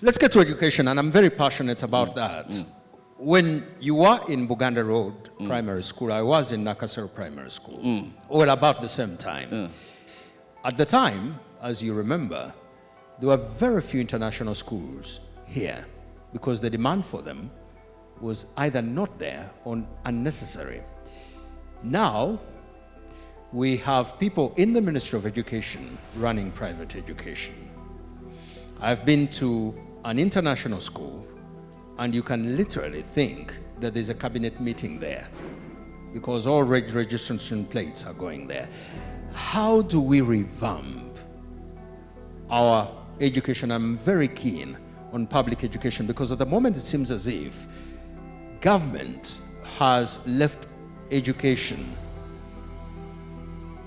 Let's get to education, and I'm very passionate about that. When you were in Buganda Road Primary School, I was in Nakasero Primary School, well, about the same time. At the time, as you remember, there were very few international schools here because the demand for them was either not there or unnecessary. Now, we have people in the Ministry of Education running private education. I've been to an international school, and you can literally think that there's a cabinet meeting there because all registration plates are going there. How do we revamp our education? I'm very keen on public education because at the moment it seems as if government has left education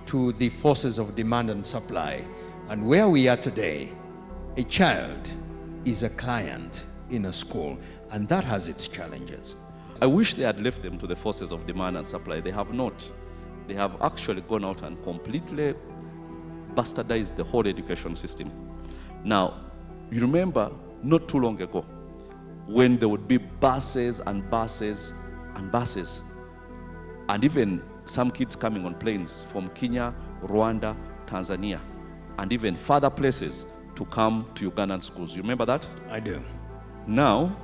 to the forces of demand and supply. And where we are today, a child is a client in a school, and that has its challenges. I wish they had left them to the forces of demand and supply. They have not. They have actually gone out and completely bastardized the whole education system. Now, you remember not too long ago when there would be buses and buses and buses, and even some kids coming on planes from Kenya, Rwanda, Tanzania, and even further places to come to Ugandan schools. You remember that? I do. Now,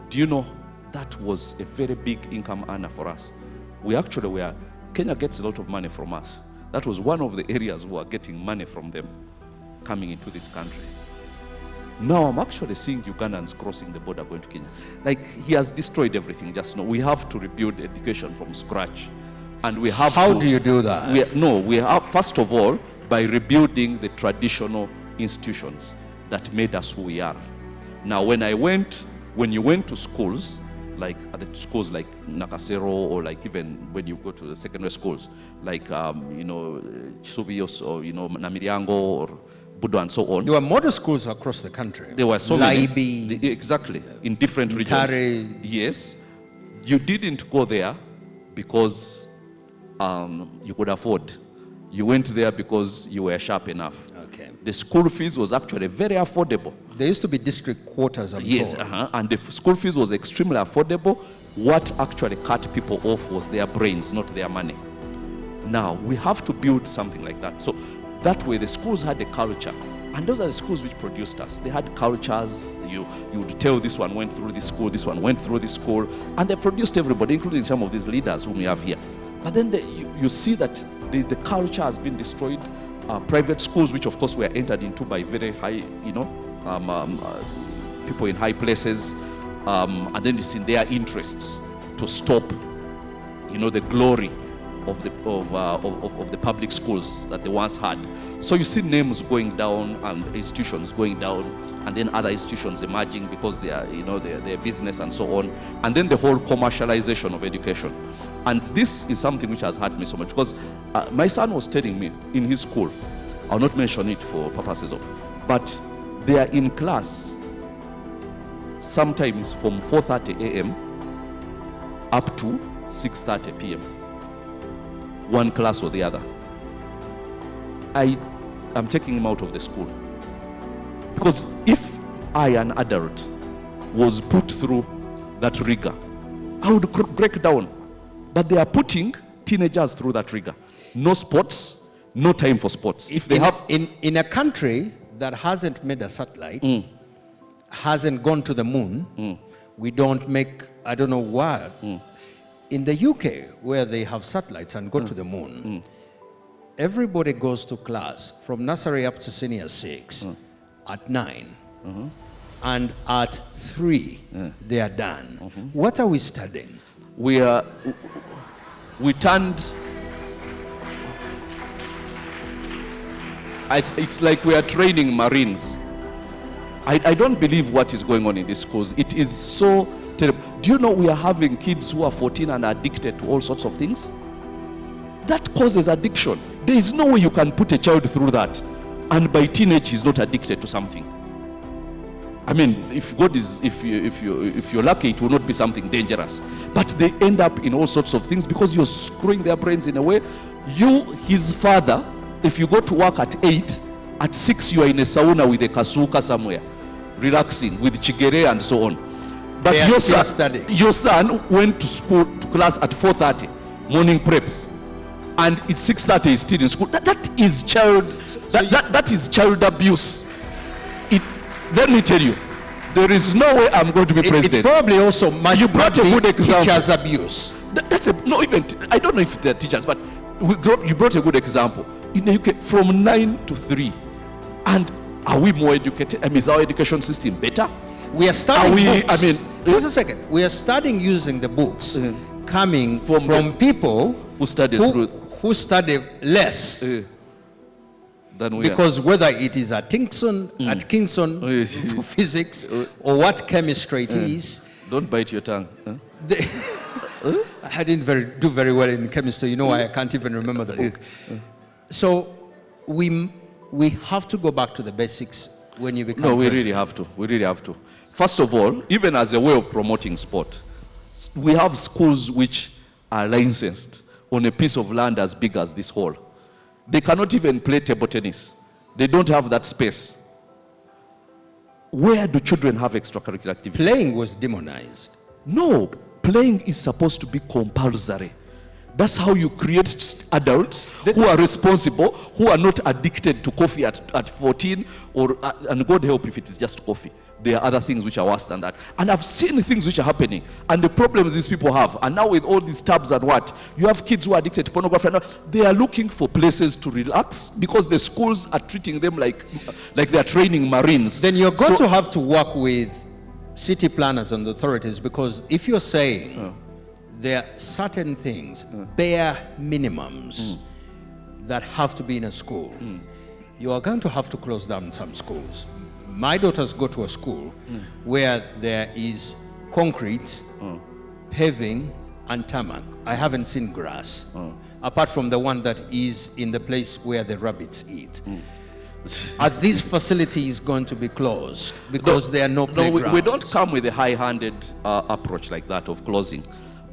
do you know that was a very big income earner for us? Kenya gets a lot of money from us. That was one of the areas we are getting money from them coming into this country. Now I'm actually seeing Ugandans crossing the border going to Kenya. Like, he has destroyed everything just now. We have to rebuild education from scratch. And we have How do you do that? We have, first of all, by rebuilding the traditional institutions that made us who we are. Now, when you went to schools, like at the schools like Nakasero, or like even when you go to the secondary schools, like Chisubios or Namiriango or Budo and so on. There were model schools across the country. There were so Laibi, many. Exactly, in different regions. Yes, you didn't go there because you could afford. You went there because you were sharp enough. Okay. The school fees was actually very affordable. There used to be district quarters. Yes, and the school fees was extremely affordable. What actually cut people off was their brains, not their money. Now, we have to build something like that. So that way the schools had a culture. And those are the schools which produced us. They had cultures. You would tell this one went through this school, this one went through this school. And they produced everybody, including some of these leaders whom we have here. But then you see that the culture has been destroyed. Private schools, which of course were entered into by very high, people in high places, and then it's in their interests to stop, the glory of the public schools that they once had. So you see names going down and institutions going down, and then other institutions emerging because they are, their business and so on, and then the whole commercialization of education. And this is something which has hurt me so much because my son was telling me in his school, I'll not mention it for purposes of, but they are in class sometimes from 4:30 a.m. up to 6:30 p.m. one class or the other. I'm taking him out of the school because if I, an adult, was put through that rigor, I would break down. But they are putting teenagers through that rigor. No sports, no time for sports. If they have in a country that hasn't made a satellite, hasn't gone to the moon, we don't make, I don't know what. In the UK, where they have satellites and go to the moon, everybody goes to class from nursery up to senior 6 at 9. And at 3, they are done. What are we studying? It's like we are training Marines. I don't believe what is going on in these schools. It is so terrible. Do you know we are having kids who are 14 and are addicted to all sorts of things? That causes addiction. There is no way you can put a child through that and by teenage he's not addicted to something. I mean, if you're lucky, it will not be something dangerous. But they end up in all sorts of things because you're screwing their brains in a way. His father, if you go to work at 8, at 6 you are in a sauna with a kasuka somewhere. relaxing with chigere and so on. But They are still studying. your son went to school, to class at 4:30, morning preps, and it's 6:30, he's still in school. That is that is child abuse. Let me tell you, there is no way I'm going to be president. It probably also might You brought a good example. teachers' abuse. I don't know if they're teachers, but you brought a good example. In the UK, from 9 to 3, and are we more educated? I mean, is our education system better? We are studying books. I mean, just a second. We are starting using the books coming from people who studied who study less. Than we Because whether it is at Kingston for physics or what chemistry it is, don't bite your tongue. I didn't do very well in chemistry. You know why I can't even remember the book. So we have to go back to the basics when you become we president. really have to. We really have to. First of all, even as a way of promoting sport, we have schools which are licensed on a piece of land as big as this hall. They cannot even play table tennis. They don't have that space. Where do children have extracurricular activities? Playing was demonized. No, playing is supposed to be compulsory. That's how you create adults who are responsible, who are not addicted to coffee at 14, and God help if it is just coffee. There are other things which are worse than that. And I've seen things which are happening, and the problems these people have. And now with all these tabs and what, you have kids who are addicted to pornography. And they are looking for places to relax because the schools are treating them like they are training Marines. Then you're going to have to work with city planners and authorities, because if you're saying there are certain things, bare minimums that have to be in a school, you are going to have to close down some schools. My daughters go to a school where there is concrete, paving, and tarmac. I haven't seen grass, apart from the one that is in the place where the rabbits eat. Are these facilities going to be closed because there are no playgrounds? No, we don't come with a high-handed approach like that of closing.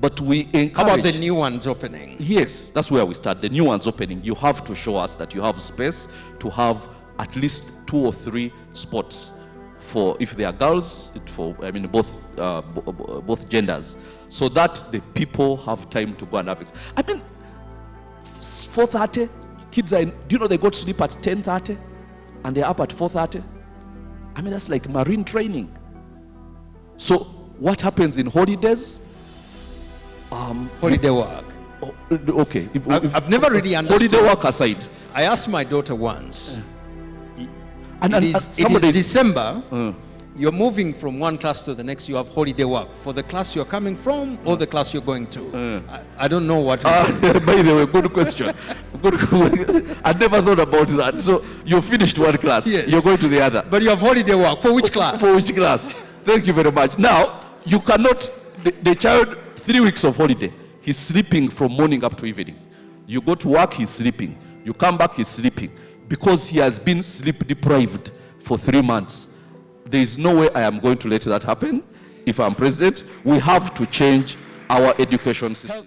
But we encourage... How about the new ones opening? Yes, that's where we start. The new ones opening, you have to show us that you have space to have at least 2 or 3 spots for, if they are girls, both genders, so that the people have time to go and have it. I mean, 4:30, kids are in, do you know they go to sleep at 10:30 and they're up at 4:30? I mean, that's like marine training. So what happens in holidays? Holiday work. Okay. I've never really understood. Holiday work aside. I asked my daughter once. It is December. You're moving from one class to the next. You have holiday work for the class you're coming from or the class you're going to. I don't know what. By the way, good question. I never thought about that. So you finished one class. Yes. You're going to the other. But you have holiday work for which class? For which class? Thank you very much. Now you cannot. The child, 3 weeks of holiday, he's sleeping from morning up to evening. You go to work, he's sleeping. You come back, he's sleeping. Because he has been sleep deprived for 3 months. There is no way I am going to let that happen. If I'm president, we have to change our education system.